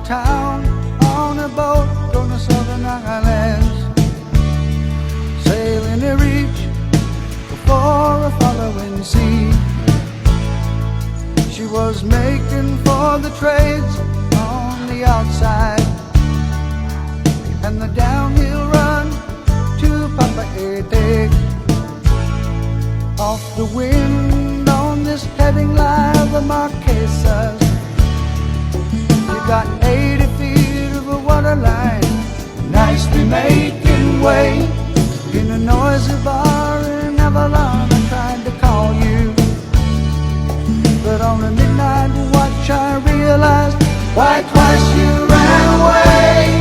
town on a boat going to southern islands, sailing to reach before a following sea. She was making for the trades on the outside and the downhill run to Papa Ete. Off the wind on this heading line, the Marquesas. You got 80 feet of a water line, nicely making way in a noisy bar in Avalon. I tried to call you, but on a midnight watch I realized why twice you ran away.